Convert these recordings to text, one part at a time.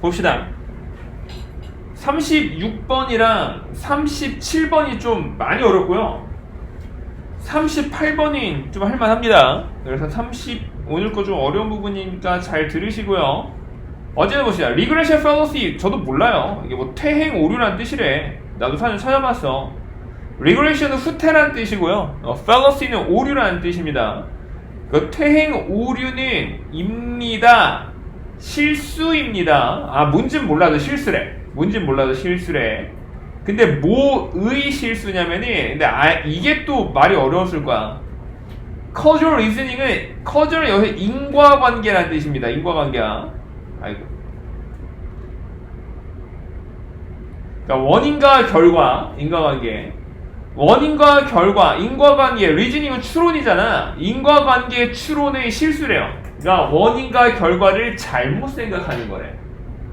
봅시다. 36번이랑 37번이 좀 많이 어렵고요. 38번이 좀 할만합니다. 그래서 오늘 거 좀 어려운 부분이니까 잘 들으시고요. 어제는 봅시다. Regression fallacy 저도 몰라요. 이게 뭐 퇴행 오류란 뜻이래. 나도 사실 찾아봤어. Regression은 후퇴란 뜻이고요. fallacy는 오류라는 뜻입니다. 그 퇴행 오류는 입니다. 실수입니다. 아, 뭔진 몰라도 실수래. 뭔진 몰라도 실수래. 근데 뭐의 실수냐면은, 근데 이게 또 말이 어려웠을 거야. causal reasoning은, causal은 여기서 인과관계라는 뜻입니다. 인과관계. 아이고. 그러니까 원인과 결과, 인과관계. 원인과 결과, 인과관계, reasoning은 추론이잖아. 인과관계의 추론의 실수래요. 그러니까 원인과 결과를 잘못 생각하는 거래.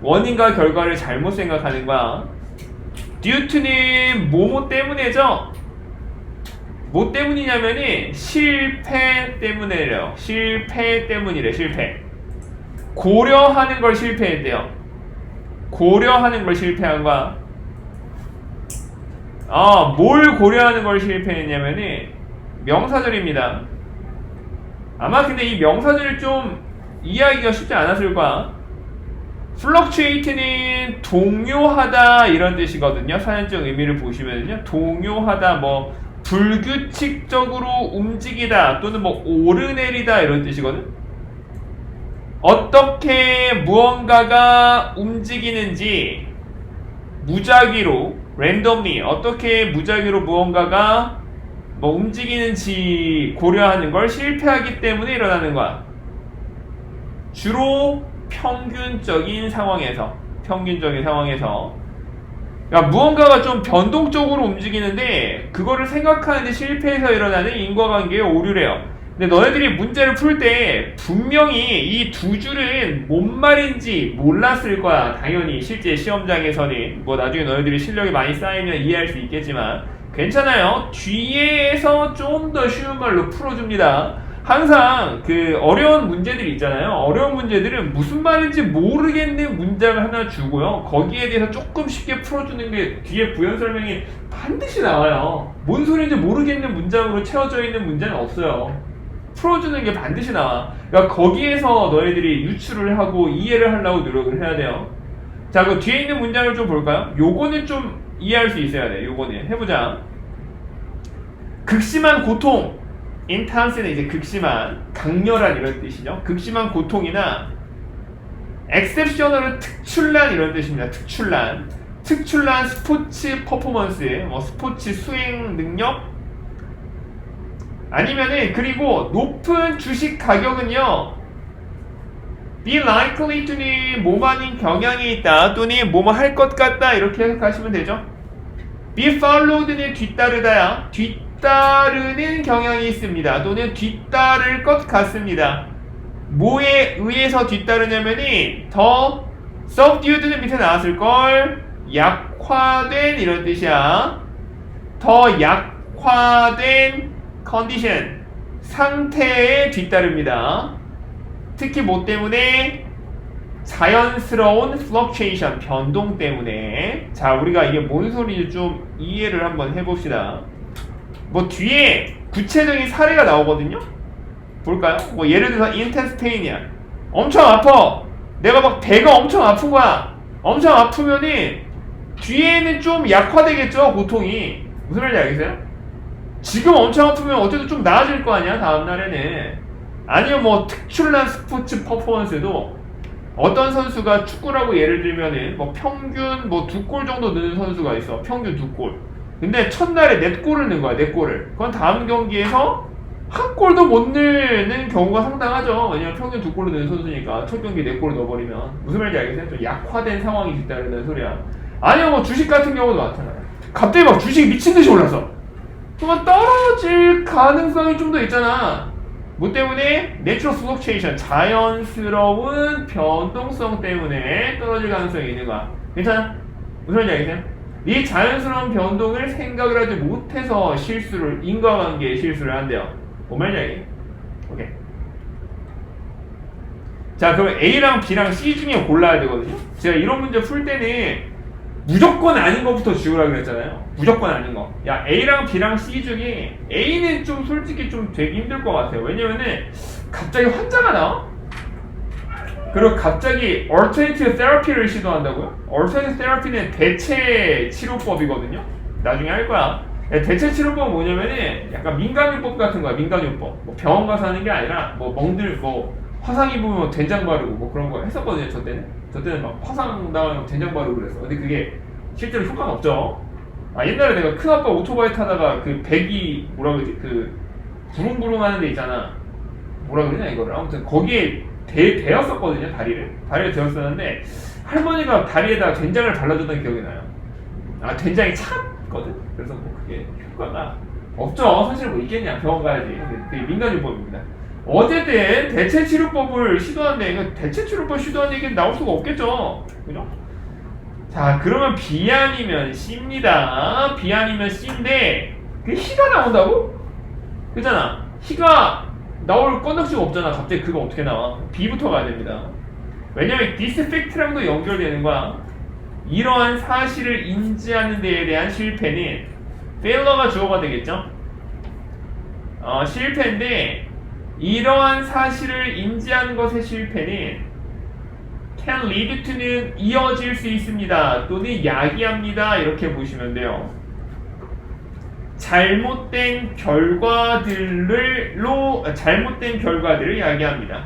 원인과 결과를 잘못 생각하는 거야. due to는 뭐뭐 때문에죠? 뭐 때문이냐면은 실패 때문이래요. 실패 때문이래. 실패. 고려하는 걸 실패했대요. 고려하는 걸 실패한 거야. 뭘 고려하는 걸 실패했냐면은 명사절입니다. 아마 근데 이 명사절을 좀 이해하기가 쉽지 않았을 거야. fluctuate는 동요하다 이런 뜻이거든요. 사전적 의미를 보시면요. 동요하다, 뭐 불규칙적으로 움직이다 또는 뭐 오르내리다 이런 뜻이거든. 어떻게 무언가가 움직이는지 무작위로 randomly 어떻게 무작위로 무언가가 뭐 움직이는지 고려하는 걸 실패하기 때문에 일어나는 거야. 주로 평균적인 상황에서 그러니까 무언가가 좀 변동적으로 움직이는데 그거를 생각하는데 실패해서 일어나는 인과관계의 오류래요. 근데 너네들이 문제를 풀 때 분명히 이 두 줄은 뭔 말인지 몰랐을 거야. 당연히 실제 시험장에서는 뭐 나중에 너네들이 실력이 많이 쌓이면 이해할 수 있겠지만 괜찮아요. 뒤에서 좀 더 쉬운 말로 풀어줍니다. 항상 그 어려운 문제들 있잖아요. 어려운 문제들은 무슨 말인지 모르겠는 문장을 하나 주고요. 거기에 대해서 조금 쉽게 풀어주는 게 뒤에 부연 설명이 반드시 나와요. 뭔 소리인지 모르겠는 문장으로 채워져 있는 문제는 없어요. 풀어주는 게 반드시 나와. 그러니까 거기에서 너희들이 유추를 하고 이해를 하려고 노력을 해야 돼요. 자, 그 뒤에 있는 문장을 좀 볼까요? 요거는 좀 이해할 수 있어야 돼. 요거는 해보자. 극심한 고통. intense는 이제 극심한, 강렬한 이런 뜻이죠. 극심한 고통이나 exceptional은 특출난 이런 뜻입니다. 특출난 스포츠 퍼포먼스, 뭐 스포츠 수행 능력, 아니면은 그리고 높은 주식 가격은요, be likely to는 뭐뭐하는 경향이 있다 또는 뭐뭐 할 것 같다 이렇게 해석하시면 되죠. be followed는 뒤따르다야. 뒤따르는 경향이 있습니다. 또는 뒤따를 것 같습니다. 뭐에 의해서 뒤따르냐면이 더 subdued는 밑에 나왔을걸. 약화된 이런 뜻이야. 더 약화된 컨디션, 상태에 뒤따릅니다. 특히 뭐 때문에? 자연스러운 fluctuation, 변동 때문에. 자, 우리가 이게 뭔 소리인지 좀 이해를 한번 해봅시다. 뭐 뒤에 구체적인 사례가 나오거든요. 볼까요? 뭐 예를 들어서 intense pain이야. 엄청 아파. 내가 막 배가 엄청 아픈 거야. 엄청 아프면은 뒤에는 좀 약화되겠죠, 고통이. 무슨 말인지 알겠어요? 지금 엄청 아프면 어쨌든 좀 나아질 거 아니야, 다음날에는. 아니면 뭐 특출난 스포츠 퍼포먼스도 어떤 선수가 축구라고 예를 들면은 뭐 평균 뭐 2골 정도 넣는 선수가 있어. 평균 2골. 근데 첫날에 4골을 넣은 거야, 4골을. 그건 다음 경기에서 한 골도 못 넣는 경우가 상당하죠. 왜냐면 평균 2골을 넣는 선수니까 첫 경기에 4골을 넣어버리면. 무슨 말인지 알겠어요? 좀 약화된 상황이 있다는 소리야. 아니면 뭐 주식 같은 경우도 많잖아요. 갑자기 막 주식이 미친듯이 올랐어. 그러면 떨어질 가능성이 좀 더 있잖아. 뭐 때문에? Natural fluctuation, 자연스러운 변동성 때문에 떨어질 가능성이 있는 거야. 괜찮아? 무슨 말인지 알겠어요? 이 자연스러운 변동을 생각을 하지 못해서 인과관계에 실수를 한대요. 뭔 말인지 알겠니? 오케이. 자, 그럼 A랑 B랑 C 중에 골라야 되거든요. 제가 이런 문제 풀 때는 무조건 아닌 것부터 지우라 그랬잖아요. 무조건 아닌 거. 야, A랑 B랑 C 중에 A는 좀 솔직히 좀 되게 힘들 것 같아요. 왜냐면은 갑자기 환자가 나와? 그리고 갑자기 Alternative Therapy를 시도한다고요? Alternative Therapy는 대체 치료법이거든요. 나중에 할 거야. 대체 치료법은 뭐냐면은 약간 민간요법 같은 거야. 민간요법. 뭐 병원 가서 하는 게 아니라 뭐 멍들 뭐 화상 입으면 된장 바르고 뭐 그런 거 했었거든요. 저 때는 막 화상 나가면 된장 바르고 그랬어. 근데 그게 실제로 효과는 없죠. 아, 옛날에 내가 큰아빠 오토바이 타다가 그 배기 뭐라 그러지? 그 부릉부릉 하는 데 있잖아. 뭐라 그러냐 이거를. 아무튼 거기에 대었었거든요. 다리를 대었었는데 할머니가 다리에다 된장을 발라줬던 기억이 나요. 아, 된장이 찼거든. 그래서 뭐 그게 효과가 없죠. 사실 뭐 있겠냐. 병원 가야지. 근데 그게 민간요법입니다. 어쨌든 대체 치료법을 시도하는데 대체 치료법 시도하는 얘기는 나올 수가 없겠죠. 그죠? 자, 그러면 B 아니면 C입니다. B 아니면 C인데 그 희가 나온다고? 그잖아. 희가 나올 건덕지가 없잖아. 갑자기 그거 어떻게 나와? B부터 가야 됩니다. 왜냐면 this fact랑도 연결되는 거야. 이러한 사실을 인지하는 데에 대한 실패는 failure가 주어가 되겠죠? 실패인데 이러한 사실을 인지하는 것의 실패는 can lead to는 이어질 수 있습니다. 또는 야기합니다. 이렇게 보시면 돼요. 잘못된 결과들을 야기합니다.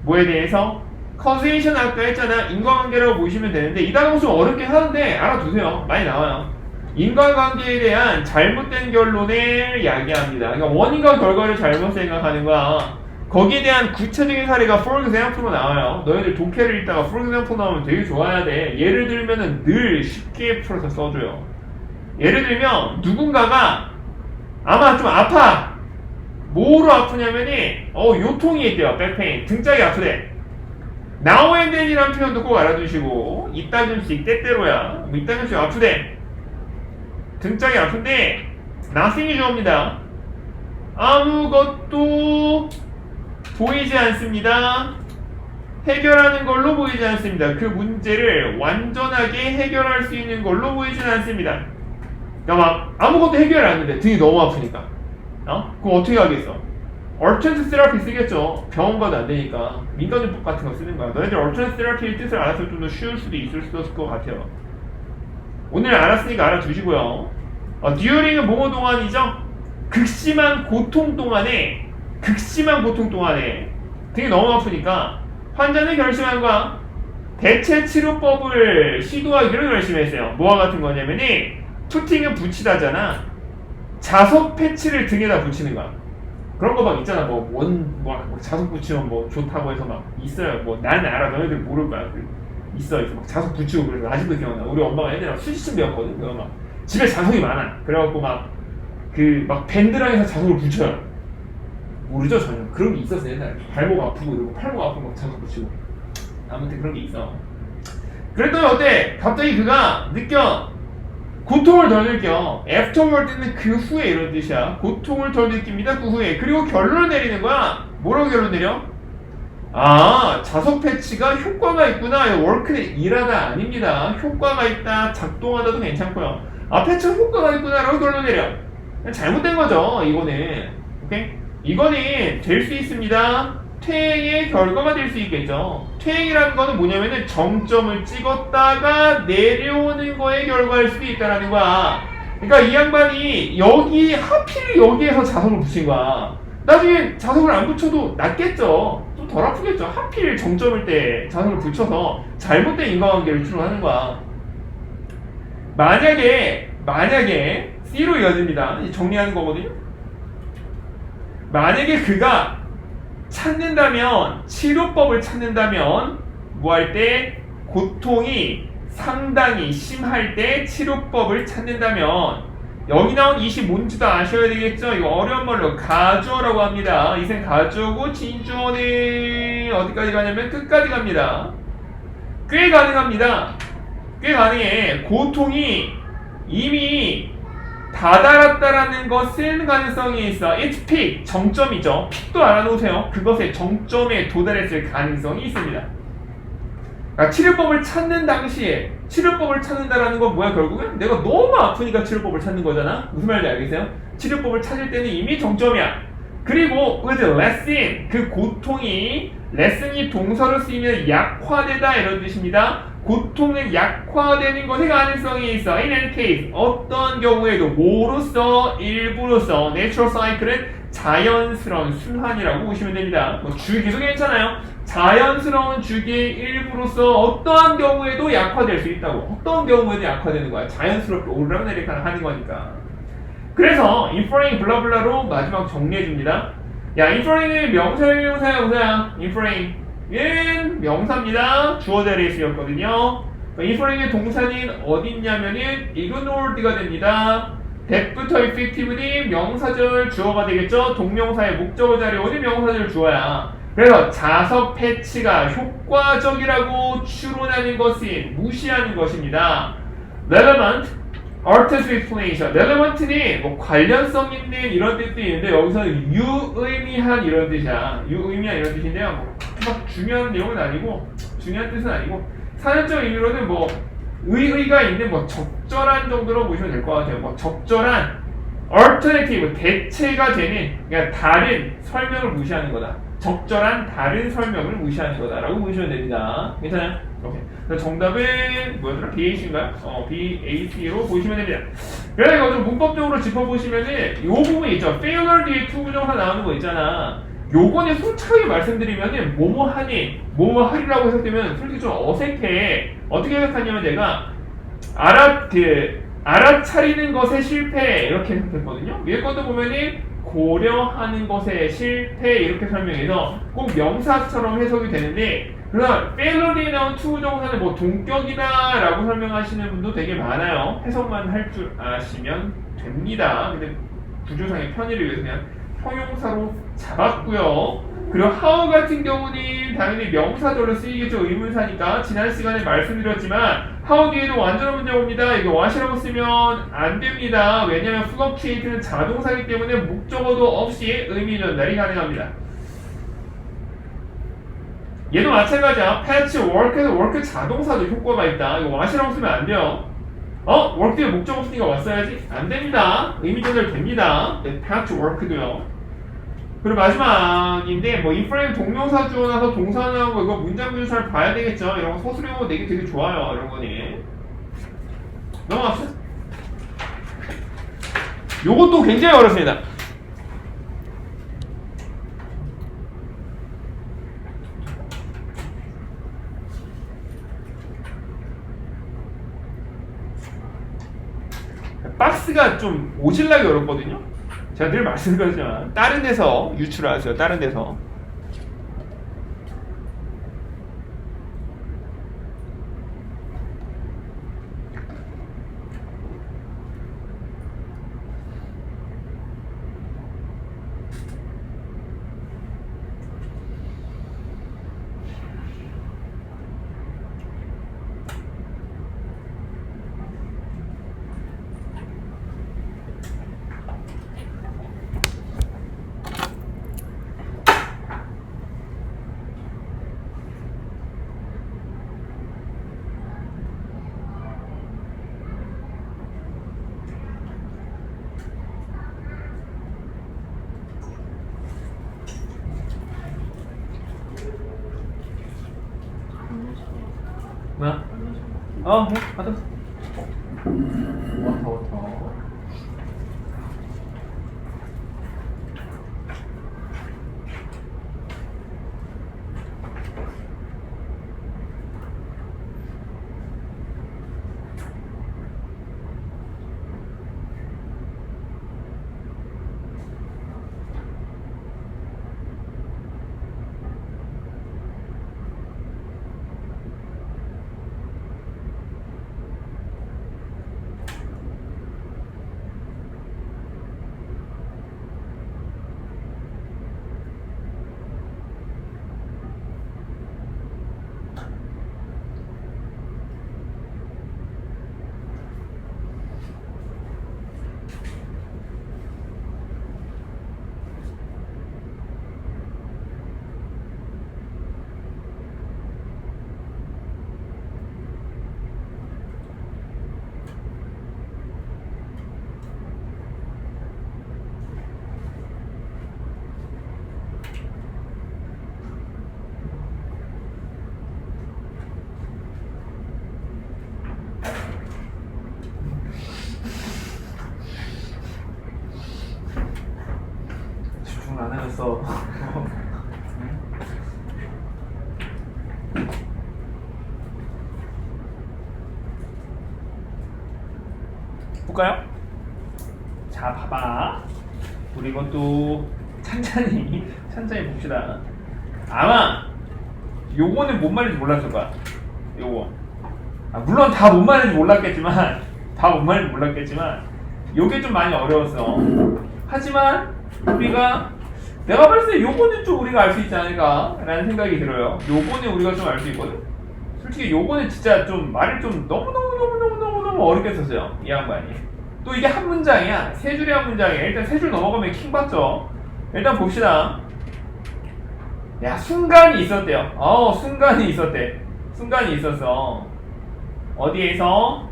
뭐에 대해서? causation 아까 했잖아. 인과관계라고 보시면 되는데 이 단어가 좀 어렵긴 하는데 알아두세요. 많이 나와요. 인과관계에 대한 잘못된 결론을 야기합니다. 그러니까 원인과 결과를 잘못 생각하는 거야. 거기에 대한 구체적인 사례가 for example로 나와요. 너희들 독해를 읽다가 for example 나오면 되게 좋아야 돼. 예를 들면은 늘 쉽게 풀어서 써줘요. 예를 들면 누군가가 아마 좀 아파. 뭐로 아프냐면은 요통이 있대요. 백페인. 등짝이 아프대. now and then이라는 표현도 꼭 알아두시고 이따금씩 때때로야. 뭐 이따금씩 아프대. 등짝이 아픈데 nothing이 주어입니다. 아무것도 보이지 않습니다. 해결하는 걸로 보이지 않습니다. 그 문제를 완전하게 해결할 수 있는 걸로 보이진 않습니다. 그러니까 막 아무것도 해결 안 하는데 등이 너무 아프니까 그럼 어떻게 하겠어? Alternative Therapy 쓰겠죠. 병원 가도 안 되니까 민간요법 같은 거 쓰는 거야. 너희들 Alternative Therapy의 뜻을 알았으면 좀 더 쉬울 수도 있을 것 같아요. 오늘 알았으니까 알아두시고요. during은 뭐뭐 동안이죠? 극심한 고통 동안에 등이 너무 아프니까 환자는 결심한 거야. 대체 치료법을 시도하기로 결심했어요. 뭐와 같은 거냐면은 putting은 붙이다잖아. 자석 패치를 등에다 붙이는 거야. 그런 거 막 있잖아. 뭐 자석 붙이면 뭐 좋다고 해서 막 있어요. 뭐 나는 알아. 너희들 모를 거야. 있어. 막 자석 붙이고 그래서 아직도 기억나. 우리 엄마가 옛날에 수시쯤 배웠거든. 그래서 막 집에 자석이 많아. 그래갖고 막 밴드랑 해서 자석을 붙여요. 모르죠 전혀. 그런 게 있었어 옛날에. 발목 아프고 이러고 팔목 아프고 막 자석 붙이고. 아무튼 그런 게 있어. 그랬더니 어때? 갑자기 그가 고통을 덜 느껴. afterward는 그 후에 이런 뜻이야. 고통을 덜 느낍니다. 그 후에. 그리고 결론을 내리는 거야. 뭐라고 결론 내려? 자석 패치가 효과가 있구나. work는 일하다 아닙니다. 효과가 있다. 작동하다도 괜찮고요. 패치가 효과가 있구나 라고 결론 내려. 잘못된 거죠. 이거는. 오케이? 이거는 될 수 있습니다. 퇴행의 결과가 될 수 있겠죠. 퇴행이라는 거는 뭐냐면은 정점을 찍었다가 내려오는 거의 결과일 수도 있다라는 거야. 그러니까 이 양반이 하필 여기에서 자석을 붙인 거야. 나중에 자석을 안 붙여도 낫겠죠. 좀 덜 아프겠죠. 하필 정점일 때 자석을 붙여서 잘못된 인과관계를 추론하는 거야. 만약에 C로 이어집니다. 정리하는 거거든요. 만약에 그가 치료법을 찾는다면 뭐 할 때? 고통이 상당히 심할 때 치료법을 찾는다면 여기 나온 이시 뭔지도 아셔야 되겠죠? 이거 어려운 말로 가주어라고 합니다. 이생 가주어고 진주어는 어디까지 가냐면 끝까지 갑니다. 꽤 가능합니다. 꽤 가능해. 고통이 이미 다다랐다라는 것은 가능성이 있어. It's peak. 정점이죠. 픽도 알아놓으세요. 그것의 정점에 도달했을 가능성이 있습니다. 그러니까 치료법을 찾는 당시에 치료법을 찾는다라는 건 뭐야? 결국은 내가 너무 아프니까 치료법을 찾는 거잖아. 무슨 말인지 알겠어요? 치료법을 찾을 때는 이미 정점이야. 그리고 with lessen 그 고통이 lessen이 동사로 쓰이면 약화되다 이런 뜻입니다. 고통은 약화되는 것의 가능성이 있어. In any case 어떤 경우에도 뭐로서 일부로서 natural cycle은 자연스러운 순환이라고 보시면 됩니다. 뭐 주기도 괜찮아요. 자연스러운 주기의 일부로서 어떠한 경우에도 약화될 수 있다고. 어떤 경우에도 약화되는 거야. 자연스럽게 오르락내리락 하는 거니까. 그래서 inferring 블라블라로 마지막 정리해 줍니다. 야, inferring은 명사야, 명사야, 명사야. inferring은 명사입니다. 주어 자리에 쓰였거든요. inferring의 동사는 어디 있냐면은 ignored가 됩니다. that부터 effectively 명사절 주어가 되겠죠. 동명사의 목적어 자리에 어디 명사절 주어야. 그래서 자석 패치가 효과적이라고 추론하는 것은 무시하는 것입니다. relevant artist explanation. relevant는 뭐 관련성 있는 이런 뜻도 있는데 여기서는 유의미한 이런 뜻이야. 유의미한 이런 뜻인데요. 뭐 막 중요한 내용은 아니고 중요한 뜻은 아니고 사전적 의미로는 뭐 의의가 있는 뭐 적절한 정도로 보시면 될 것 같아요. 뭐 적절한 alternative 대체가 되는 그러니까 다른 설명을 무시하는 거다. 적절한 다른 설명을 무시하는 거다라고 보시면 됩니다. 괜찮아요? 오케이. 그래서 정답은 뭐였더라? BAC인가요? BAC로 보시면 됩니다. 그래서 이거 좀 문법적으로 짚어보시면은 요 부분 있죠. failure 뒤에 to 부정사 나오는 거 있잖아. 요거는 솔직하게 말씀드리면은 뭐뭐 하니, 뭐뭐 하리라고 해석되면 솔직히 좀 어색해. 어떻게 해석하냐면 내가 알아차리는 것에 실패 이렇게 해석했거든요. 위에 것도 보면은 고려하는 것에 실패 이렇게 설명해서 꼭 명사처럼 해석이 되는데 그래서 failure에 나온 to 정사는 뭐 동격이다 라고 설명하시는 분도 되게 많아요. 해석만 할 줄 아시면 됩니다. 근데 구조상의 편의를 위해서 그냥 형용사로 잡았고요. 그리고 how 같은 경우는 당연히 명사절로 쓰이겠죠. 의문사니까 지난 시간에 말씀드렸지만 how 뒤에도 완전한 문제가 옵니다. 이거 what이라고 쓰면 안 됩니다. 왜냐하면 subordinate는 자동사이기 때문에 목적어도 없이 의미 전달이 가능합니다. 얘도 마찬가지야. patch work에서 work 자동사도 효과가 있다. 이거 what이라고 쓰면 안 돼요. work 뒤에 목적 없으니까 왔어야지? 안 됩니다. 의미 전달 됩니다. 네, patch work도요. 그리고 마지막인데 뭐 inferring 동명사 주어나서 동사 나오고 이거 문장구조 잘 봐야 되겠죠. 이런 거 서술형으로 내기 되게 좋아요. 이런 거는 넘어갑시다. 요것도 굉장히 어렵습니다. 박스가 좀 오질나게 어렵거든요. 제가 늘 말씀드렸지만 다른 데서 유출하세요. 다른 데서. 뭐야? 해. 받았어. 워터. 없어. 볼까요? 자, 봐봐. 우리 이것도 천천히 봅시다. 아마 요거는 뭔 말인지 몰랐을 거야. 요거. 물론 다 뭔 말인지 몰랐겠지만 요게 좀 많이 어려웠어. 하지만 내가 봤을 때 요거는 좀 우리가 알 수 있지 않을까 라는 생각이 들어요. 요거는 우리가 좀 알 수 있거든. 솔직히 요거는 진짜 좀 말을 좀 너무 어렵게 썼어요, 이 양반이. 또 이게 한 문장이야. 세 줄의 한 문장이야. 일단 세 줄 넘어가면 킹 받죠. 일단 봅시다. 야, 순간이 있었대요. 순간이 있었어. 어디에서?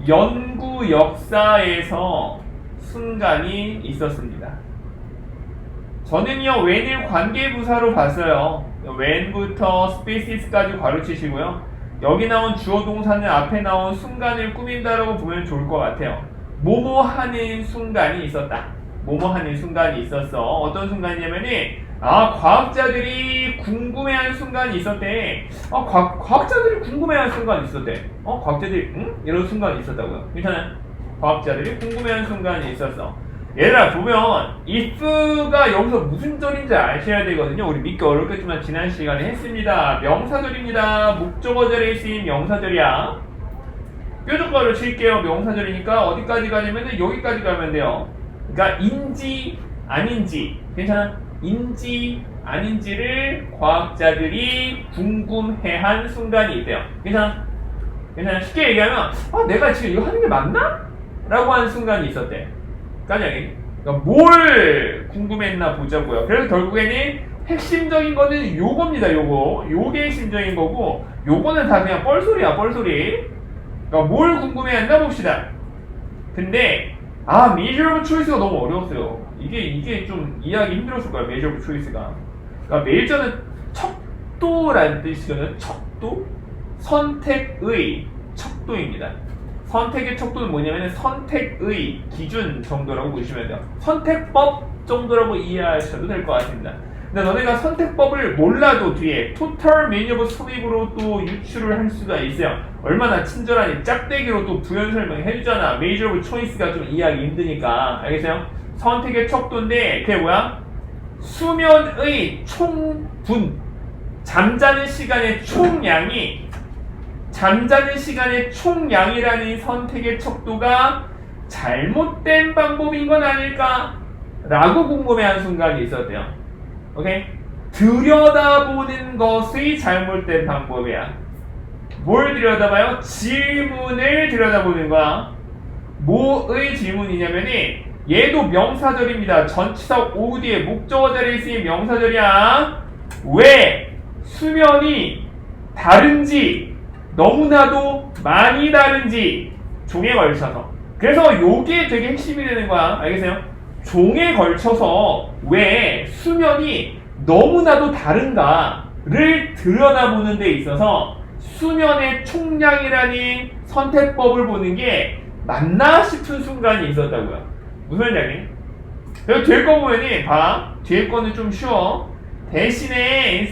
연구 역사에서 순간이 있었습니다. 저는요, when을 관계부사로 봤어요. when부터 species까지 괄호치시고요. 여기 나온 주어 동사는 앞에 나온 순간을 꾸민다라고 보면 좋을 것 같아요. 뭐뭐 하는 순간이 있었다. 뭐뭐 하는 순간이 있었어. 어떤 순간이냐면은 과학자들이 궁금해하는 순간이 있었대. 과학자들이 궁금해하는 순간이 있었대. 과학자들이 이런 순간이 있었다고요. 괜찮아요? 과학자들이 궁금해하는 순간이 있었어. 얘들아, 보면 if가 여기서 무슨 절인지 아셔야 되거든요. 우리 믿기 어렵겠지만 지난 시간에 했습니다. 명사절입니다. 목적어절에 쓰인 명사절이야. 뾰족가로 칠게요. 명사절이니까 어디까지 가냐면 여기까지 가면 돼요. 그러니까 인지 아닌지, 괜찮아? 인지 아닌지를 과학자들이 궁금해한 순간이 있대요. 괜찮아? 쉽게 얘기하면 내가 지금 이거 하는 게 맞나? 라고 하는 순간이 있었대. 그러니까 뭘 궁금했나 보자고요. 그래서 결국에는 핵심적인 거는 요겁니다. 요게 핵심적인 거고, 요거는 다 그냥 뻘소리야. 그러니까 뭘 궁금해했나 봅시다. 근데 measurable choice가 너무 어려웠어요. 이게 좀 이해하기 힘들었을 거야. measurable choice가. 그러니까 measure는 척도라는 뜻이거든요. 척도? 선택의 척도입니다. 선택의 척도는 뭐냐면 선택의 기준 정도라고 보시면 돼요. 선택법 정도라고 이해하셔도 될 것 같습니다. 근데 너네가 선택법을 몰라도 뒤에 total many of sleep으로 또 유출을 할 수가 있어요. 얼마나 친절하니 짝대기로 또 부연 설명해주잖아. major of choice가 좀 이해하기 힘드니까. 알겠어요? 선택의 척도인데 그게 뭐야? 수면의 총분, 잠자는 시간의 총량이라는 선택의 척도가 잘못된 방법인 건 아닐까? 라고 궁금해하는 순간이 있었대요. 오케이? 들여다보는 것이 잘못된 방법이야. 뭘 들여다봐요? 질문을 들여다보는 거야. 뭐의 질문이냐면은 얘도 명사절입니다. 전치사 OD에 목적어 자리에 쓰인 명사절이야. 왜 수면이 다른지, 너무나도 많이 다른지 종에 걸쳐서. 그래서 요게 되게 핵심이 되는 거야. 알겠어요? 종에 걸쳐서 왜 수면이 너무나도 다른가를 들여다보는 데 있어서 수면의 총량이라는 선택법을 보는 게 맞나 싶은 순간이 있었다고요. 무슨 말인지 알겠니? 그리고 뒤에 거 보면은 봐. 뒤에 거는 좀 쉬워. 대신에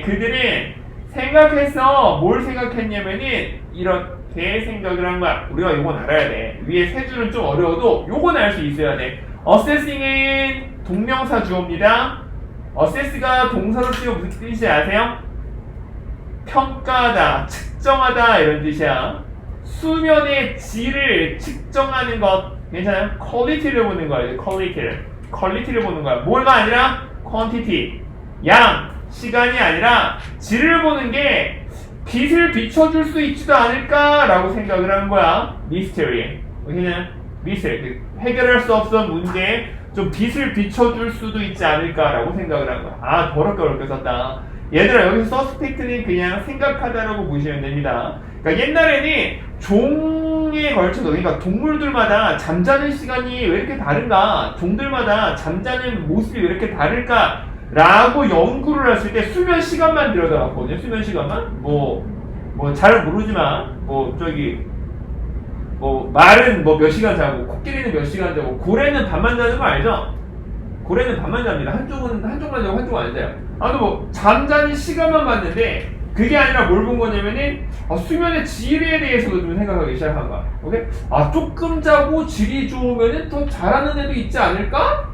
그들은 생각해서 뭘 생각했냐면은 이렇게 생각을 한 거야. 우리가 요건 알아야 돼. 위에 세 줄은 좀 어려워도 요건 알 수 있어야 돼. assessing은 동명사 주어입니다. assess가 동사로 쓰여 무슨 뜻인지 아세요? 평가하다, 측정하다 이런 뜻이야. 수면의 질을 측정하는 것, 괜찮아요? 퀄리티를 보는 거야. 퀄리티를 보는 거야. 뭐가 아니라 quantity, 양, 시간이 아니라 질을 보는 게 빛을 비춰줄 수 있지도 않을까라고 생각을 하는 거야. 미스테리. 여기는 미스테리. 해결할 수 없던 문제에 좀 빛을 비춰줄 수도 있지 않을까라고 생각을 한 거야. 더럽게 어렵게 썼다. 얘들아, 여기서 서스펙트는 그냥 생각하다라고 보시면 됩니다. 그러니까 옛날에는 종에 걸쳐서, 그러니까 동물들마다 잠자는 시간이 왜 이렇게 다른가, 종들마다 잠자는 모습이 왜 이렇게 다를까 라고 연구를 했을 때 수면 시간만 들여다봤거든요. 수면 시간만. 잘 모르지만 말은 몇 시간 자고, 코끼리는 몇 시간 자고, 고래는 밤만 자는 거 알죠? 고래는 밤만 잡니다. 한쪽만 자고 한쪽은 안 자요. 아무튼 뭐 잠자는 시간만 봤는데 그게 아니라 뭘 본 거냐면은 수면의 질에 대해서도 좀 생각하기 시작한 거야. 오케이? 조금 자고 질이 좋으면은 더 잘하는 애도 있지 않을까?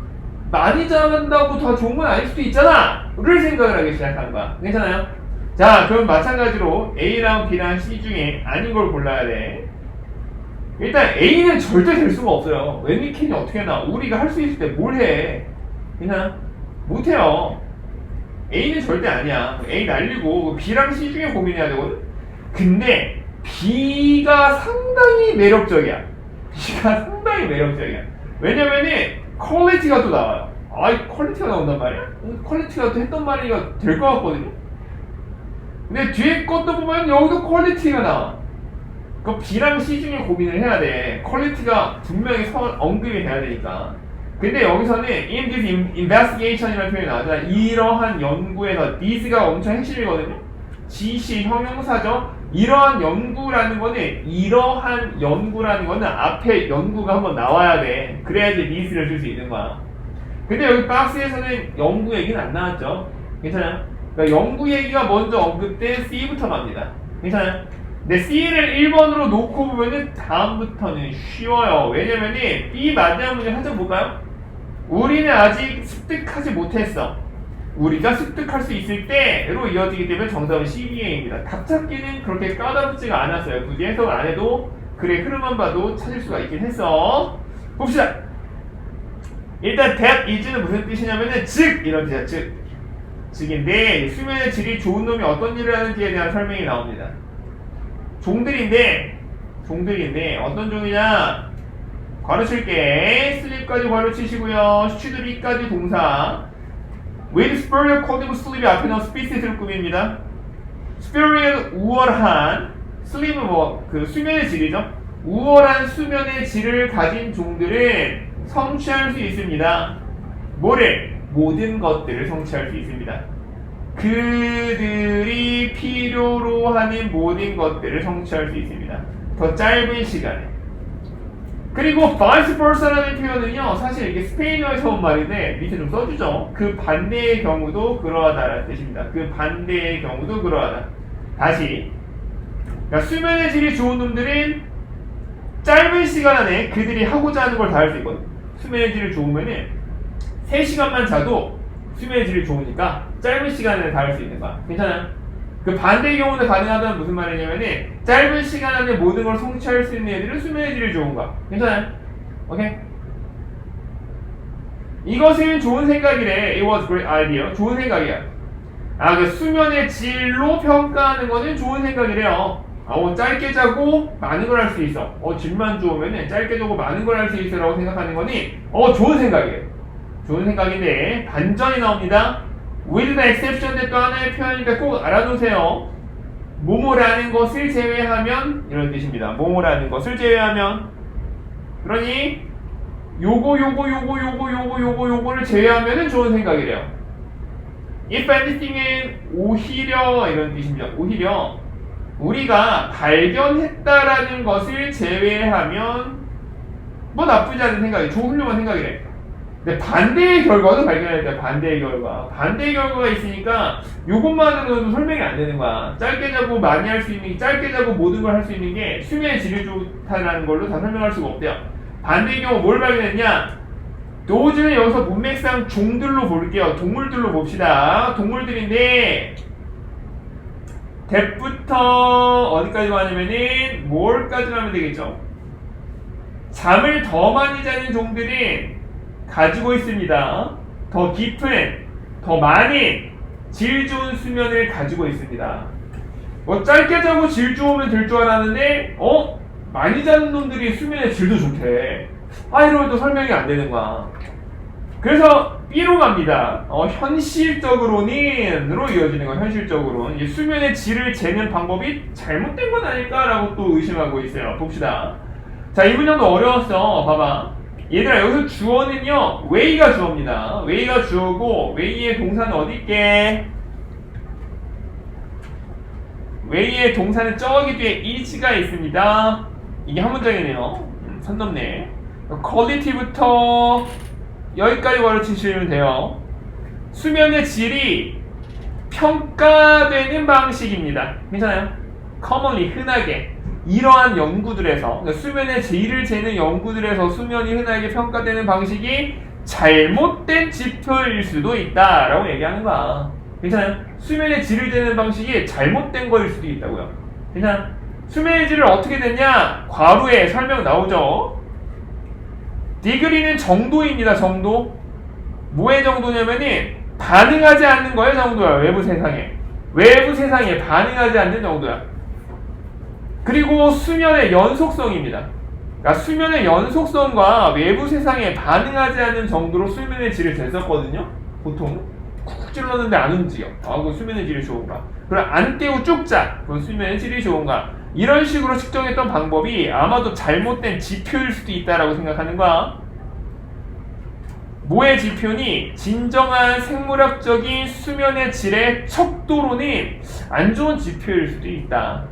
많이 잔다고 더 좋은 건 아닐 수도 있잖아! 를 생각을 하기 시작한 거야. 괜찮아요? 자, 그럼 마찬가지로 A랑 B랑 C 중에 아닌 걸 골라야 돼. 일단 A는 절대 될 수가 없어요. 웬미캔이 어떻게 나? 우리가 할 수 있을 때 뭘 해? 괜찮아? 못해요. A는 절대 아니야. A 날리고 B랑 C 중에 고민해야 되거든? 근데 B가 상당히 매력적이야. B가 상당히 매력적이야. 왜냐면은 퀄리티가 또 나와요. 퀄리티가 나온단 말이야? 퀄리티가 또 했던 말이가 될 것 같거든요? 근데 뒤에 것도 보면 여기도 퀄리티가 나와. 그 B랑 C 중에 고민을 해야 돼. 퀄리티가 분명히 언급이 돼야 되니까. 근데 여기서는 in this investigation이라는 표현이 나오잖아. 이러한 연구에서 this가 엄청 핵심이거든요. 지시 형용사죠. 이러한 연구라는 거는 앞에 연구가 한번 나와야 돼. 그래야지 this를 쓸 수 있는 거야. 근데 여기 박스에서는 연구 얘기는 안 나왔죠. 괜찮아요? 그러니까 연구 얘기가 먼저 언급된 C부터 갑니다. 괜찮아요? 근데 C를 1번으로 놓고 보면은 다음부터는 쉬워요. 왜냐면은 B 맞는 문제 한번 볼까요? 우리는 아직 습득하지 못했어. 우리가 습득할 수 있을 때로 이어지기 때문에 정답은 CBA입니다. 답 찾기는 그렇게 까다롭지가 않았어요. 굳이 해석 안 해도 글의 흐름만 봐도 찾을 수가 있긴 했어. 봅시다. 일단 that is는 무슨 뜻이냐면은 즉 이런 뜻이야. 즉인데 수면의 질이 좋은 놈이 어떤 일을 하는지에 대한 설명이 나옵니다. 종들인데 어떤 종이냐? 괄호 칠게. sleep까지 괄호 치시고요. study까지 동사. with superior cognitive sleep이 앞에 나온 스피시스를 꾸밉니다. superior 우월한 sleep은 그 수면의 질이죠. 우월한 수면의 질을 가진 종들은 성취할 수 있습니다. 모든 것들을 성취할 수 있습니다. 그들이 필요로 하는 모든 것들을 성취할 수 있습니다. 더 짧은 시간에. 그리고 vice versa라는 표현은요, 사실 이게 스페인어에서 온 말인데 밑에 좀 써주죠. 그 반대의 경우도 그러하다라는 뜻입니다. 그 반대의 경우도 그러하다. 다시. 그러니까 수면의 질이 좋은 놈들은 짧은 시간 안에 그들이 하고자 하는 걸 다 할 수 있거든. 수면의 질이 좋으면은 3시간만 자도 수면의 질이 좋으니까 짧은 시간에 다 할 수 있는 거야. 괜찮아요? 그 반대의 경우도 가능하다는 무슨 말이냐면은 짧은 시간 안에 모든 걸 성취할 수 있는 애들은 수면의 질이 좋은 거야. 괜찮아요? 오케이? 이것은 좋은 생각이래. It was a great idea. 좋은 생각이야. 그 수면의 질로 평가하는 거는 좋은 생각이래요. 짧게 자고 많은 걸 할 수 있어. 질만 좋으면은 짧게 자고 많은 걸 할 수 있어 라고 생각하는 거니 좋은 생각이에요. 좋은 생각인데 반전이 나옵니다. with the exception인데 또 하나의 표현이니까 꼭 알아두세요. 뭐뭐라는 것을 제외하면 이런 뜻입니다. 뭐뭐라는 것을 제외하면 그러니 요거를 제외하면은 좋은 생각이래요. if anything은 오히려 이런 뜻입니다. 오히려 우리가 발견했다라는 것을 제외하면 뭐 나쁘지 않은 생각이 좋은 훌륭한 생각이래. 근데 반대의 결과도 발견했다. 반대의 결과가 있으니까 요것만으로도 설명이 안 되는 거야. 짧게 자고 많이 할 수 있는 짧게 자고 모든 걸 할 수 있는 게 수면의 질이 좋다라는 걸로 다 설명할 수가 없대요. 반대의 경우 뭘 발견했냐? 도우즈는 여기서 문맥상 종들로 볼게요. 동물들로 봅시다. 동물들인데 대부터 어디까지 가냐면은 뭘까지 가면 되겠죠? 잠을 더 많이 자는 종들은 가지고 있습니다. 더 깊은, 더 많은 질 좋은 수면을 가지고 있습니다. 짧게 자고 질 좋으면 될 줄 알았는데 많이 자는 놈들이 수면의 질도 좋대. 이러면 또 설명이 안 되는 거야. 그래서 B로 갑니다. 현실적으로는으로 이어지는 건 현실적으로는 수면의 질을 재는 방법이 잘못된 건 아닐까라고 또 의심하고 있어요. 봅시다. 자, 이 문장도 어려웠어. 봐봐. 얘들아, 여기서 주어는요, way가 주어입니다. way가 주어고 way의 동사는 어디 있게? way의 동사는 저기 뒤에 is가 있습니다. 이게 한 문장이네요. 선 넘네. quality부터 여기까지 가르치시면 돼요. 수면의 질이 평가되는 방식입니다. 괜찮아요? commonly 흔하게 이러한 연구들에서 그러니까 수면의 질을 재는 연구들에서 수면이 흔하게 평가되는 방식이 잘못된 지표일 수도 있다라고 얘기하는 거야. 괜찮아요? 수면의 질을 재는 방식이 잘못된 거일 수도 있다고요. 괜찮아요? 수면의 질을 어떻게 됐냐? 괄호에 설명 나오죠. 디그리는 정도입니다. 정도. 뭐의 정도냐면은 반응하지 않는 거예요. 정도야. 외부 세상에. 외부 세상에 반응하지 않는 정도야. 그리고 수면의 연속성입니다. 그러니까 수면의 연속성과 외부 세상에 반응하지 않는 정도로 수면의 질을 쟀었거든요. 보통 쿡 찔렀는데 안 움직여. 그 수면의 질이 좋은가? 그럼 안 깨고 쭉 자. 그럼 수면의 질이 좋은가? 이런 식으로 측정했던 방법이 아마도 잘못된 지표일 수도 있다라고 생각하는 거야. 뭐의 지표니? 진정한 생물학적인 수면의 질의 척도로는 안 좋은 지표일 수도 있다.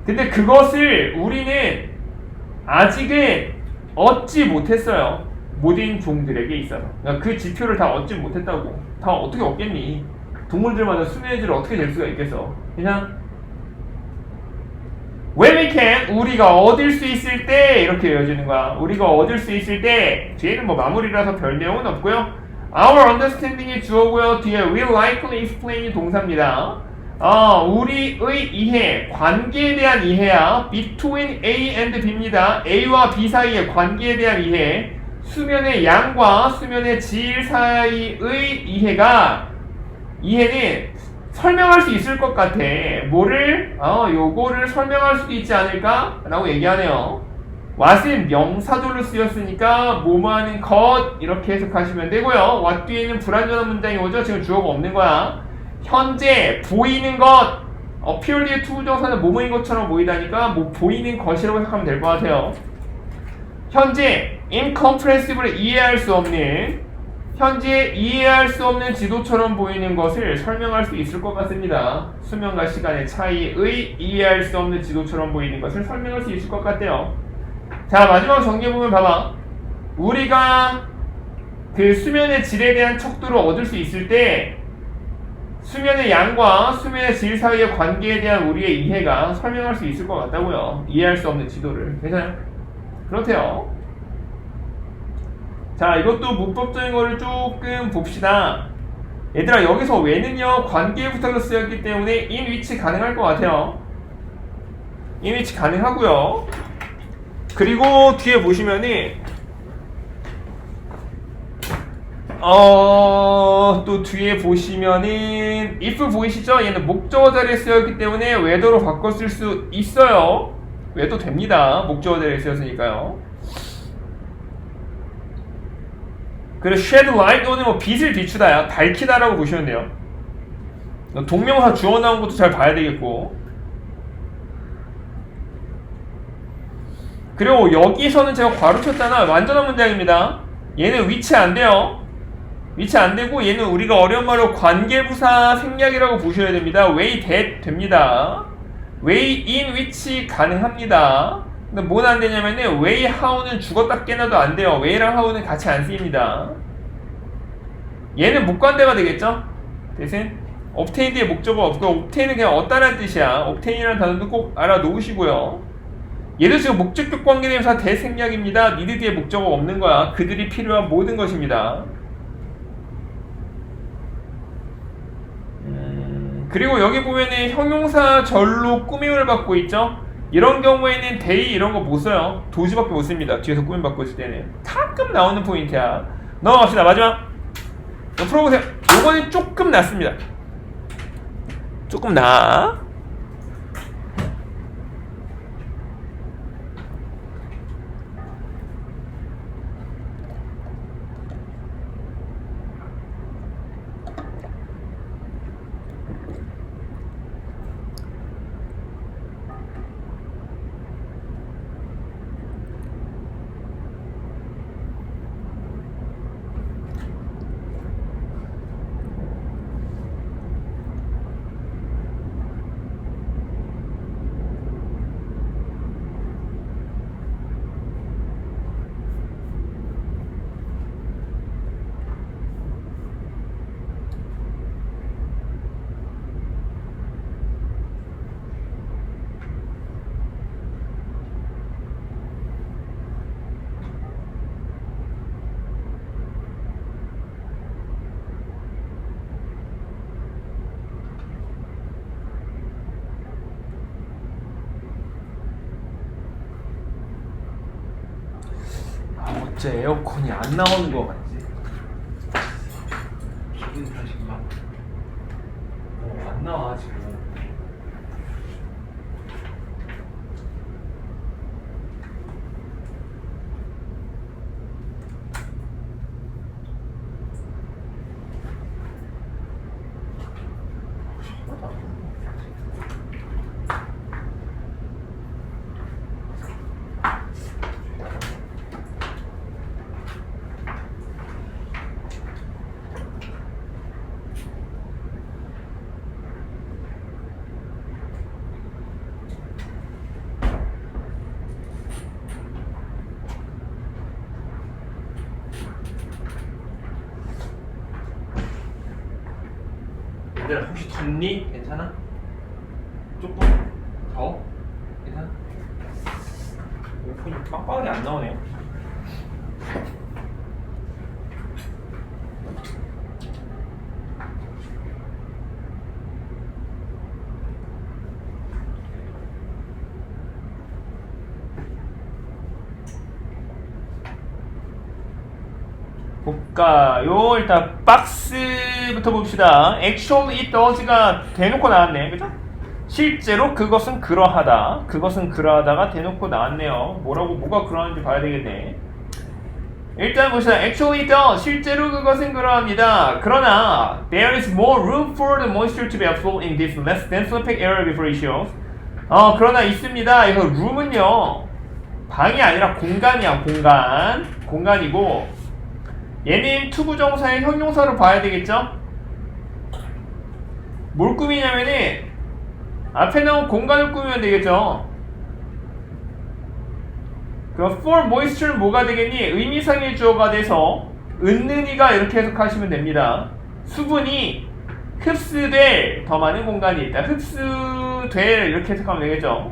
근데 그것을 우리는 아직은 얻지 못했어요. 모든 종들에게 있어서. 그러니까 그 지표를 다 얻지 못했다고. 다 어떻게 얻겠니? 동물들마다 수면의 질을 어떻게 잴 수가 있겠어. 그냥 when we can, 우리가 얻을 수 있을 때 이렇게 이어지는 거야. 우리가 얻을 수 있을 때 뒤에는 뭐 마무리라서 별 내용은 없고요. Our understanding이 주어고요. 뒤에 will likely explain이 동사입니다. 우리의 이해, 관계에 대한 이해야. between A and B입니다. A와 B 사이의 관계에 대한 이해. 수면의 양과 수면의 질 사이의 이해는 설명할 수 있을 것 같아. 뭐를? 요거를 설명할 수도 있지 않을까? 라고 얘기하네요. what은 명사절로 쓰였으니까 뭐뭐 하는 것 이렇게 해석하시면 되고요. what 뒤에는 불완전한 문장이 오죠. 지금 주어가 없는 거야. 현재 보이는 것 purely 투부정사는 뭐뭐인 것처럼 보이다니까 뭐 보이는 것이라고 생각하면 될 것 같아요. 현재 incomprehensible을 이해할 수 없는 현재 이해할 수 없는 지도처럼 보이는 것을 설명할 수 있을 것 같습니다. 수면과 시간의 차이의 이해할 수 없는 지도처럼 보이는 것을 설명할 수 있을 것 같대요. 자, 마지막 정리해보면 봐봐. 우리가 그 수면의 질에 대한 척도를 얻을 수 있을 때 수면의 양과 수면의 질 사이의 관계에 대한 우리의 이해가 설명할 수 있을 것 같다고요. 이해할 수 없는 지도를. 괜찮아요? 그렇대요. 자, 이것도 문법적인 거를 조금 봅시다. 얘들아, 여기서 왜는요 관계부터로 쓰였기 때문에 in which 가능할 것 같아요. in which 가능하고요. 그리고 뒤에 보시면은 또 뒤에 보시면은 if 보이시죠? 얘는 목적어 자리에 쓰였기 때문에 whether로 바꿔 쓸 수 있어요. 왜도 됩니다. 목적어 자리에 쓰였으니까요. 그리고 shed light 또는 뭐 빛을 비추다야, 밝히다라고 보시면 돼요. 동명사 주어 나온 것도 잘 봐야 되겠고. 그리고 여기서는 제가 괄호쳤잖아. 완전한 문장입니다. 얘는 위치 안 돼요. 위치 안 되고 얘는 우리가 어려운 말로 관계부사 생략이라고 보셔야 됩니다. way that 됩니다. way in which 가능합니다. 근데 뭐는 안 되냐면은 way how는 죽었다 깨나도 안 돼요. way랑 how는 같이 안 쓰입니다. 얘는 목관대가 되겠죠? 대신 obtain 뒤에 목적어 없고 obtain은 그냥 얻다라는 뜻이야. obtain이라는 단어도 꼭 알아놓으시고요. 얘도 지금 목적격 관계대명사 대생략입니다. need 뒤에 목적어 없는 거야. 그들이 필요한 모든 것입니다. 그리고 여기 보면은 형용사 절로 꾸밈을 받고 있죠? 이런 경우에는 they 이런 거 못 써요. 도시밖에 못 씁니다. 뒤에서 꾸밈 받고 있을 때는. 가끔 나오는 포인트야. 넘어갑시다. 마지막. 풀어보세요. 요거는 조금 낫습니다. 조금 나아. 진짜 에어컨이 안 나오는 거 같지? 기분이 다시 막 안 나와 지금. 얘들아 혹시 덥니? 괜찮아? 조금 더워? 괜찮아? 에어컨이 빵빵하게 안 나오네요. 볼까요? 일단 박스부터 봅시다. Actually it does가 대놓고 나왔네. 그죠? 실제로 그것은 그러하다. 그것은 그러하다가 대놓고 나왔네요. 뭐가 그러한지 봐야 되겠네. 일단 봅시다. Actually it does. 실제로 그것은 그러합니다. 그러나 there is more room for the moisture to be absorbed in this less dense opaque area before it shows. 그러나 있습니다. 이거 room은요. 방이 아니라 공간이야. 공간이고 얘는 투부정사의 형용사로 봐야 되겠죠? 뭘 꾸미냐면은 앞에 나온 공간을 꾸미면 되겠죠? 그럼 for moisture는 뭐가 되겠니? 의미상의 주어가 돼서 은는이가 이렇게 해석하시면 됩니다. 수분이 흡수될 더 많은 공간이 있다. 흡수될 이렇게 해석하면 되겠죠?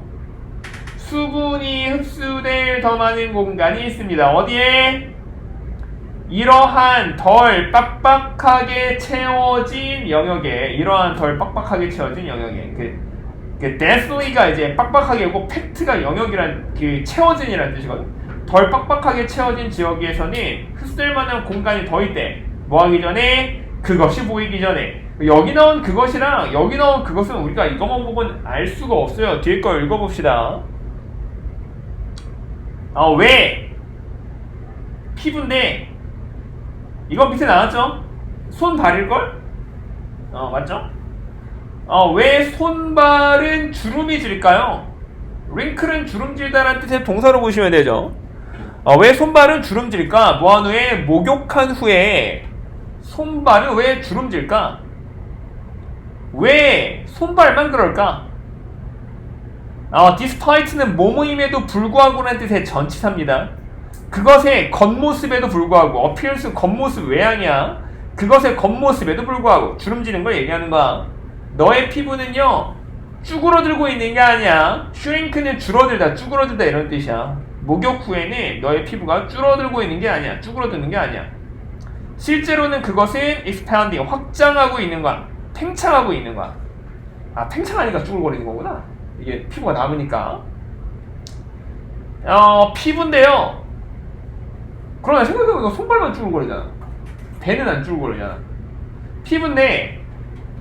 수분이 흡수될 더 많은 공간이 있습니다. 어디에? 이러한 덜 빡빡하게 채워진 영역에 그 densely가 이제 빡빡하게고 팩트가 영역이란 그 채워진이라는 뜻이거든. 덜 빡빡하게 채워진 지역에서는 흡수될 만한 공간이 더 있대. 뭐 하기 전에? 그것이 보이기 전에. 여기 나온 그것이랑 여기 나온 그것은 우리가 이것만 보고는 알 수가 없어요. 뒤에 거 읽어봅시다. 왜? 피부인데 이건 밑에 나왔죠? 손발일걸? 맞죠? 왜 손발은 주름이 질까요? 링클은 주름질다라는 뜻의 동사로 보시면 되죠. 왜 손발은 주름질까? 뭐한 후에 목욕한 후에 손발은 왜 주름질까? 왜 손발만 그럴까? despite는 뭐뭐임에도 불구하고라는 뜻의 전치사입니다. 그것의 겉모습에도 불구하고 appearance 겉모습 외양이야. 그것의 겉모습에도 불구하고 주름지는 걸 얘기하는 거야. 너의 피부는요 쭈그러들고 있는 게 아니야. shrink는 줄어들다 쭈그러들다 이런 뜻이야. 목욕 후에는 너의 피부가 줄어들고 있는 게 아니야. 쭈그러드는 게 아니야. 실제로는 그것은 expanding 확장하고 있는 거야. 팽창하고 있는 거야. 팽창하니까 쭈글거리는 거구나. 이게 피부가 남으니까. 피부인데요. 그러나 생각해보니까 손발만 쭈글거리잖아. 배는 안 쭈글거리잖아. 피부인데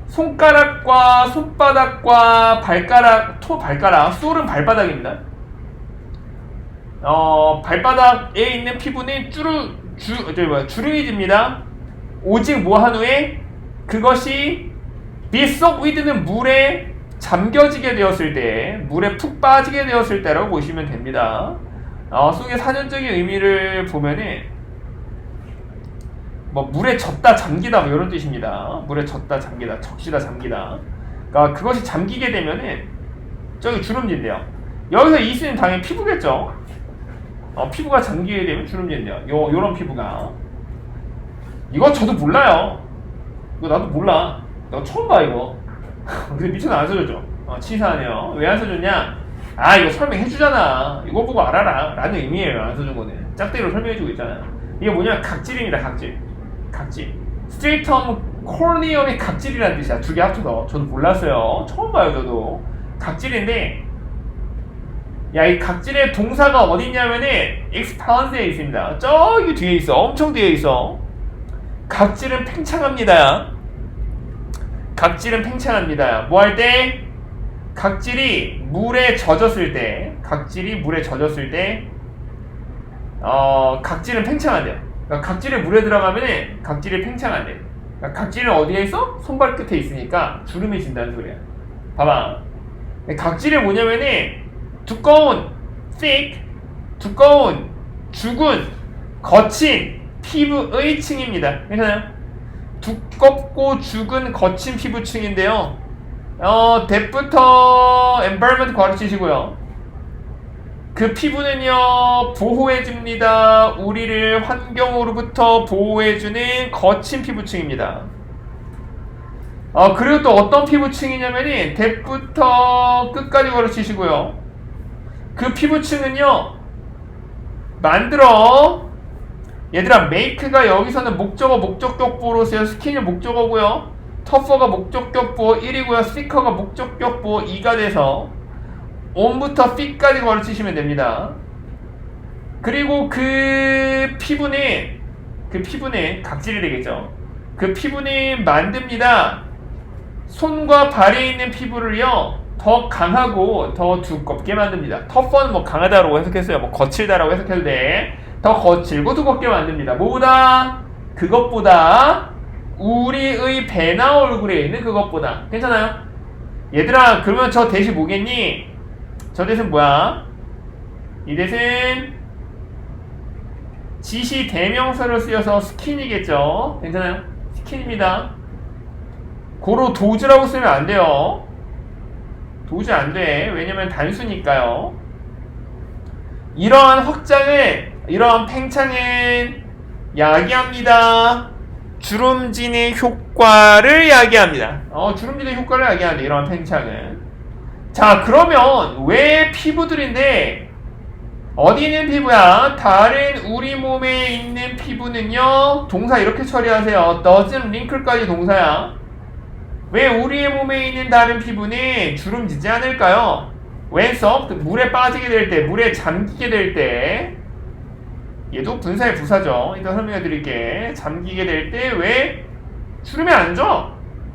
손가락과 손바닥과 발가락, 솔은 발바닥입니다. 발바닥에 있는 피부는 주름이 집니다. 오직 뭐 한 후에 그것이 be soaked with는 물에 잠겨지게 되었을 때, 물에 푹 빠지게 되었을 때라고 보시면 됩니다. 속의 사전적인 의미를 보면은 뭐 물에 젖다 잠기다 뭐 이런 뜻입니다. 물에 젖다 잠기다, 적시다 잠기다. 그러니까 그것이 잠기게 되면은 저기 주름진대요. 여기서 이스는 당연히 피부겠죠. 피부가 잠기게 되면 주름진대요. 요런 피부가. 이거 저도 몰라요. 이거 나도 몰라. 나 처음 봐 이거. 근데 미쳐도 안 써줬죠. 치사하네요. 왜 안 써줬냐? 이거 설명해주잖아. 이거 보고 알아라 라는 의미예요. 안 써준 거는 짝대기로 설명해주고 있잖아. 이게 뭐냐? 각질입니다. 각질. 스트레이트엄 코니엄의 각질이라는 뜻이야. 두 개 합쳐서. 저도 몰랐어요. 처음 봐요. 저도. 각질인데 야, 이 각질의 동사가 어디 있냐면은 expanse에 있습니다. 저기 뒤에 있어. 엄청 뒤에 있어. 각질은 팽창합니다. 각질은 팽창합니다. 뭐 할 때? 각질이 물에 젖었을 때, 각질은 팽창한대요. 그러니까 각질이 물에 들어가면은 각질이 팽창한대. 그러니까 각질은 어디에 있어? 손발 끝에 있으니까 주름이 진다는 소리야. 봐봐. 각질이 뭐냐면은 두꺼운, thick, 두꺼운, 죽은, 거친 피부의 층입니다. 괜찮아요? 두껍고 죽은 거친 피부층인데요. 대부터 environment 가르치시고요. 그 피부는요, 보호해줍니다. 우리를 환경으로부터 보호해주는 거친 피부층입니다. 그리고 또 어떤 피부층이냐면은 대부터 끝까지 가르치시고요. 그 피부층은요, 만들어. 얘들아, make가 여기서는 목적어 목적격보로 쓰여. 스킨이 목적어고요. 터퍼가 목적격보 1이고요. thick가 목적격보 2가 돼서 on부터 thick까지 가르치시면 됩니다. 그리고 그 피부는 각질이 되겠죠. 그 피부는 만듭니다. 손과 발에 있는 피부를요, 더 강하고 더 두껍게 만듭니다. 터퍼는 뭐 강하다라고 해석했어요. 뭐 거칠다라고 해석해도 돼. 더 거칠고 두껍게 만듭니다. 뭐보다? 그것보다 우리의 배나 얼굴에 있는 그것보다. 괜찮아요? 얘들아, 그러면 저 대신 뭐겠니? 저 대신 뭐야? 이 대신 지시 대명사를 쓰여서 스킨이겠죠? 괜찮아요? 스킨입니다. 고로 도즈라고 쓰면 안 돼요. 도저히 안 돼. 왜냐면 단수니까요. 이러한 확장은, 이러한 팽창은 야기합니다. 주름지는 효과를 야기합니다. 주름지는 효과를 야기합니다. 이러한 팽창은. 자, 그러면 왜 피부들인데 어디 있는 피부야? 다른 우리 몸에 있는 피부는요, 동사 이렇게 처리하세요. doesn't wrinkle까지 동사야. 왜 우리의 몸에 있는 다른 피부는 주름지지 않을까요? when soft, 물에 빠지게 될 때, 물에 잠기게 될 때, 얘도 분사의 부사죠. 일단 설명해 드릴게. 잠기게 될 때 왜 주름이 안 져?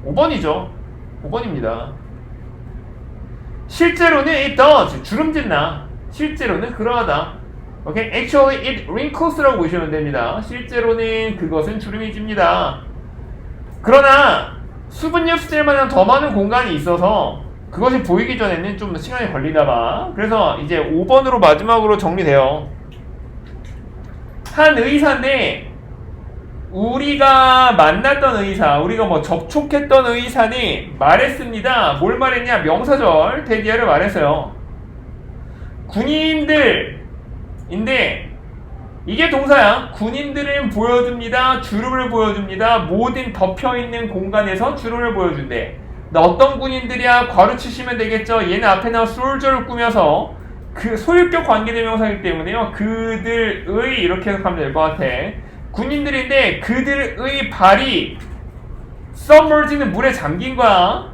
5번이죠. 5번입니다. 실제로는 it does. 주름진다. 실제로는 그러하다. 오케이? Actually it wrinkles라고 보시면 됩니다. 실제로는 그것은 주름이 집니다. 그러나 수분 흡수될만한 더 많은 공간이 있어서 그것이 보이기 전에는 좀 시간이 걸리나봐. 그래서 이제 5번으로 마지막으로 정리돼요. 한 의사인데 우리가 만났던 의사, 우리가 뭐 접촉했던 의사는 말했습니다. 뭘 말했냐? 명사절 대디어를 말했어요. 군인들인데 이게 동사야. 군인들은 보여줍니다. 주름을 보여줍니다. 모든 덮여있는 공간에서 주름을 보여준대. 나 어떤 군인들이야? 괄호 치시면 되겠죠. 얘는 앞에 나온 soldier를 꾸며서 그 소유격 관계대명사이기 때문에요. 그들의 이렇게 해석하면 될 것 같아. 군인들인데 그들의 발이 submerge는 물에 잠긴 거야.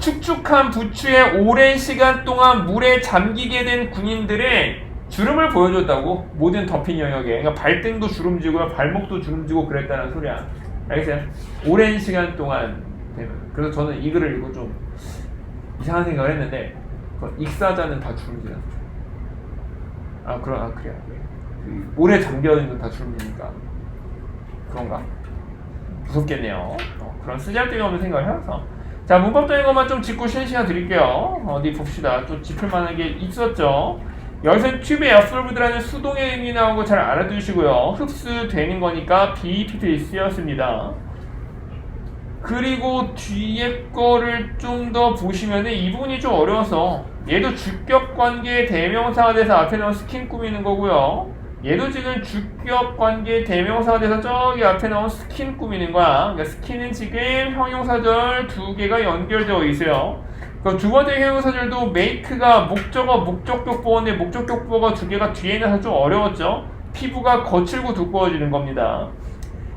축축한 부추에 오랜 시간 동안 물에 잠기게 된 군인들은 주름을 보여줬다고. 모든 덮인 영역에. 그러니까 발등도 주름지고요, 발목도 주름지고 그랬다는 소리야. 알겠어요? 오랜 시간 동안. 그래서 저는 이 글을 읽고 좀 이상한 생각을 했는데, 익사자는 다 주름지다. 그래요. 오래 잠겨있는 건 다 주름지니까. 그런가? 무섭겠네요. 그런 쓰잘데기 없는 생각을 해서. 자, 문법적인 것만 좀 짚고 쉬는 시간 드릴게요. 어디 봅시다. 또 짚을 만한 게 있었죠. 여기서 튜브에 absorbed라는 수동의 의미 나온 거 잘 알아두시고요. 흡수되는 거니까 BP도 쓰였습니다. 그리고 뒤에 거를 좀 더 보시면은 이 부분이 좀 어려워서 얘도 주격관계 대명사가 돼서 앞에 나온 스킨 꾸미는 거고요. 얘도 지금 주격관계 대명사가 돼서 저기 앞에 나온 스킨 꾸미는 거야. 그러니까 스킨은 지금 형용사절 두 개가 연결되어 있어요. 그 두 번째 형용사절도 make가 목적어 목적격보인데 목적격보가 두 개가 뒤에 있어서 좀 어려웠죠. 피부가 거칠고 두꺼워지는 겁니다.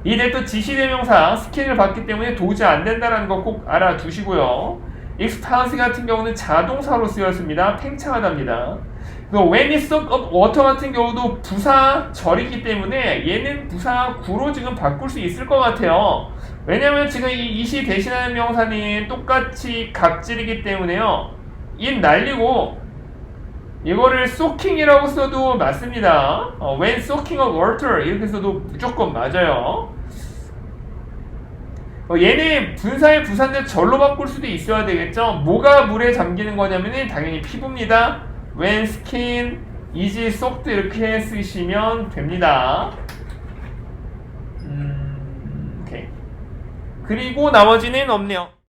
이때 또 지시대명사 스킨을 봤기 때문에 도저히 안 된다는 거 꼭 알아두시고요. expels 같은 경우는 자동사로 쓰였습니다. 팽창하답니다. when it soak up water 같은 경우도 부사 절이기 때문에 얘는 부사 구로 지금 바꿀 수 있을 것 같아요. 왜냐면 지금 이 it이 대신하는 명사는 똑같이 각질이기 때문에요. it 날리고 이거를 soaking이라고 써도 맞습니다. when soaking of water 이렇게 써도 무조건 맞아요. 얘는 분사의 부사인데 절로 바꿀 수도 있어야 되겠죠. 뭐가 물에 잠기는 거냐면은 당연히 피부입니다. when skin is soaked 이렇게 쓰시면 됩니다. 오케이. 그리고 나머지는 없네요.